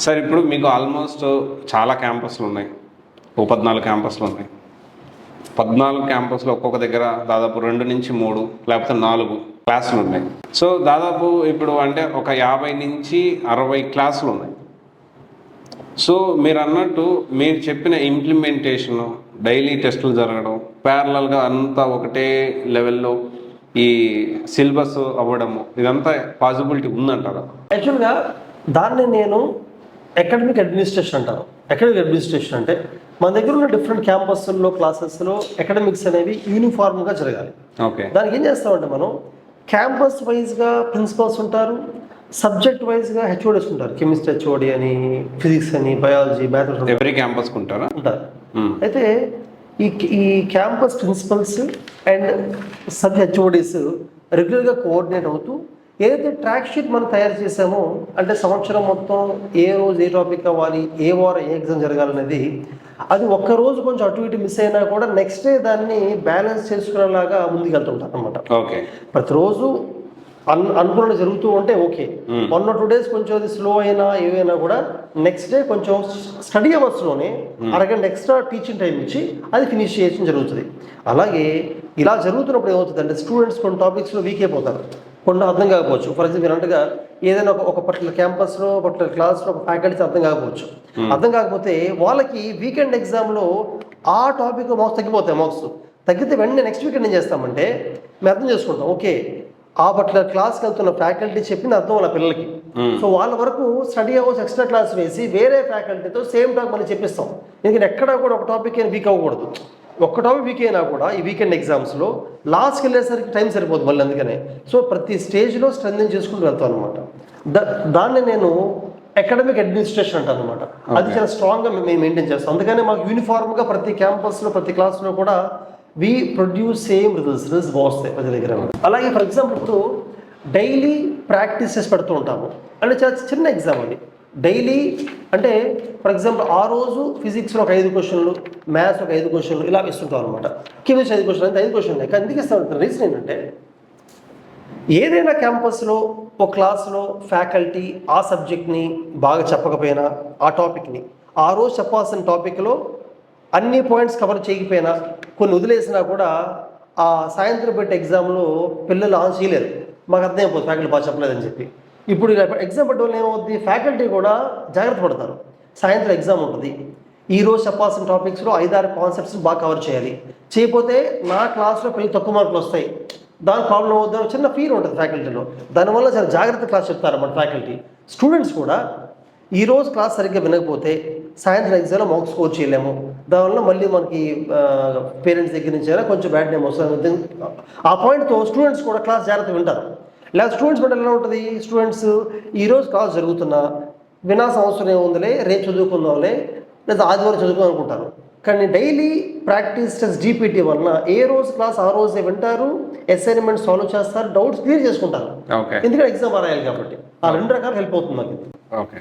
Sir ఇప్పుడు మీకు almost చాలా క్యాంపస్లు ఉన్నాయి, ఓ 14 క్యాంపస్లు ఉన్నాయి. 14 క్యాంపస్లో ఒక్కొక్క దగ్గర దాదాపు 2 నుంచి 3 లేకపోతే 4 క్లాసులు ఉన్నాయి. సో దాదాపు ఇప్పుడు అంటే ఒక 50 నుంచి 60 క్లాసులు ఉన్నాయి. సో మీరు అన్నట్టు మీరు చెప్పిన ఇంప్లిమెంటేషను, డైలీ టెస్టులు జరగడం, ప్యారలల్గా అంతా ఒకటే లెవెల్లో ఈ సిలబస్ అవ్వడము, ఇదంతా పాసిబిలిటీ ఉందంటారా? యాక్చువల్గా దాన్ని నేను అకాడమిక్ అడ్మినిస్ట్రేషన్ అంటాను. అకాడమిక్ అడ్మినిస్ట్రేషన్ అంటే మన దగ్గర ఉన్న డిఫరెంట్ క్యాంపస్లో క్లాసెస్లో అకాడమిక్స్ అనేవి యూనిఫామ్గా జరగాలి. ఓకే, దానికి ఏం చేస్తామంటే మనం క్యాంపస్ వైజ్గా ప్రిన్సిపల్స్ ఉంటారు, సబ్జెక్ట్ వైజ్గా హెచ్ఓడీస్ ఉంటారు. కెమిస్ట్రీ హెచ్ఓడి అని, ఫిజిక్స్ అని, బయాలజీ, మ్యాథమెటిక్స్ ఎవరీ క్యాంపస్కి ఉంటారా? ఉంటారు. అయితే ఈ campus principals and sub HODs రెగ్యులర్గా కోఆర్డినేట్ అవుతూ ఏదైతే ట్రాక్ షీట్ మనం తయారు చేసామో, అంటే సంవత్సరం మొత్తం ఏ రోజు ఏ టాపిక్ అవ్వాలి, ఏ వారం ఏ ఎగ్జామ్ జరగాలనేది, అది ఒక్కరోజు కొంచెం అటు ఇటు మిస్ అయినా కూడా నెక్స్ట్ డే దాన్ని బ్యాలెన్స్ చేసుకునేలాగా ముందుకెళ్తుంటారు అనమాట. ఓకే, ప్రతిరోజు అనుకున్నది జరుగుతూ ఉంటే ఓకే, 1 or 2 days కొంచెం అది స్లో అయినా ఏవైనా కూడా నెక్స్ట్ డే కొంచెం స్టడీ అవర్స్లోనే అరగంట ఎక్స్ట్రా టీచింగ్ టైం ఇచ్చి అది ఫినిష్ చేయడం జరుగుతుంది. అలాగే ఇలా జరుగుతున్నప్పుడు ఏమవుతుంది అంటే స్టూడెంట్స్ కొన్ని టాపిక్స్లో వీక్ అయిపోతారు, కొన్ని అర్థం కాకపోవచ్చు. ఫర్ ఎగ్జాంపుల్ మీరు అంటగా ఏదైనా ఒక పర్టికులర్ క్యాంపస్లో పర్టికులర్ క్లాస్లో ఒక ఫ్యాకల్టీ అర్థం కాకపోవచ్చు. అర్థం కాకపోతే వాళ్ళకి వీకెండ్ ఎగ్జామ్లో ఆ టాపిక్ మార్క్స్ తగ్గిపోతాయి. మార్క్స్ తగ్గితే వెంటనే నెక్స్ట్ వీకెండ్ ఏం చేస్తామంటే మేము అర్థం చేసుకుంటాం, ఓకే ఆ పర్టికులర్ క్లాస్కి వెళ్తున్న ఫ్యాకల్టీ చెప్పిన అర్థం వాళ్ళ పిల్లలకి. సో వాళ్ళ వరకు స్టడీ అవర్స్ ఎక్స్ట్రా క్లాస్ వేసి వేరే ఫ్యాకల్టీతో సేమ్ టాక్ మళ్ళీ చెప్పిస్తాం. ఎందుకంటే ఎక్కడా కూడా ఒక టాపిక్ అయినా వీక్ అవ్వకూడదు. ఒక్క టాపిక్ వీక్ అయినా కూడా ఈ వీకెండ్ ఎగ్జామ్స్లో లాస్ట్కి వెళ్ళేసరికి టైం సరిపోదు మళ్ళీ. అందుకనే సో ప్రతి స్టేజ్లో స్ట్రెంథెన్ చేసుకుంటూ వెళ్తాం అనమాట. దాన్ని నేను అకాడమిక్ అడ్మినిస్ట్రేషన్ అంటాను అనమాట. అది చాలా స్ట్రాంగ్గా మేము మెయింటైన్ చేస్తాం. అందుకనే మాకు యూనిఫామ్గా ప్రతి క్యాంపస్లో ప్రతి క్లాస్లో కూడా వి ప్రొడ్యూస్ సేమ్ రిజల్ట్స్ వస్తాయి ప్రతి దగ్గర. అలాగే ఫర్ ఎగ్జాంపుల్ ఇప్పుడు డైలీ ప్రాక్టీసెస్ పెడుతూ ఉంటాము. అంటే చాలా చిన్న ఎగ్జామ్ అది. డైలీ అంటే ఫర్ ఎగ్జాంపుల్ ఆ రోజు ఫిజిక్స్లో ఒక 5 క్వశ్చన్లు, మ్యాథ్స్ ఒక 5 క్వశ్చన్లు ఇలా ఇస్తుంటాం అనమాట. కెమిస్ట్రీ 5 క్వశ్చన్లు, అంటే 5 క్వశ్చన్లు. కానీ ఎందుకు ఇస్తాం రీజన్ ఏంటంటే ఏదైనా క్యాంపస్లో ఒక క్లాస్లో ఫ్యాకల్టీ ఆ సబ్జెక్ట్ని బాగా చెప్పకపోయినా, ఆ టాపిక్ని ఆ రోజు చెప్పాల్సిన టాపిక్లో అన్ని పాయింట్స్ కవర్ చేయకపోయినా, కొన్ని వదిలేసినా కూడా ఆ సాయంత్రం పెట్టే ఎగ్జామ్లో పిల్లలు ఆన్ చేయలేరు. మాకు అర్థమైపోతుంది ఫ్యాకల్టీ బాగా చెప్పలేదని చెప్పి. ఇప్పుడు ఎగ్జామ్ పెట్టడం వల్ల ఏమవుతుంది, ఫ్యాకల్టీ కూడా జాగ్రత్త పడతారు. సాయంత్రం ఎగ్జామ్ ఉంటుంది, ఈరోజు చెప్పాల్సిన టాపిక్స్లో 5-6 కాన్సెప్ట్స్ బాగా కవర్ చేయాలి. చేయకపోతే నా క్లాస్లో పిల్లలు తక్కువ మార్కులు వస్తాయి, దాని ప్రాబ్లం అవుతుందని చిన్న ఫీల్ ఉంటుంది ఫ్యాకల్టీలో. దానివల్ల చాలా జాగ్రత్త క్లాస్ చెప్తారు అన్నమాట ఫ్యాకల్టీ. స్టూడెంట్స్ కూడా ఈరోజు క్లాస్ సరిగ్గా వినకపోతే సాయంత్రం ఎగ్జామ్లో మార్క్స్ స్కోర్ చేయలేము. దానివల్ల మళ్ళీ మనకి పేరెంట్స్ దగ్గర నుంచి అయినా కొంచెం బ్యాడ్ నేమ్ వస్తుంది. ఆ పాయింట్తో స్టూడెంట్స్ కూడా క్లాస్ జాగ్రత్త వింటారు. లేదా స్టూడెంట్స్ బట్టి ఎలా ఉంటుంది, స్టూడెంట్స్ ఈరోజు క్లాస్ జరుగుతున్నా వినాల్సిన అవసరం ఏముందిలే, రేపు చదువుకుందాంలే, లేదా ఆదివారం చదువుకుందాం అనుకుంటారు. కానీ డైలీ ప్రాక్టీస్ టెస్ట్ జీపీటీ వలన ఏ రోజు క్లాస్ ఆ రోజే వింటారు, అసైన్మెంట్ సాల్వ్ చేస్తారు, డౌట్స్ క్లియర్ చేసుకుంటారు. ఎందుకంటే ఎగ్జామ్ రాయాలి కాబట్టి. ఆ 2 రకాలు హెల్ప్ అవుతుంది మాకు. ఓకే.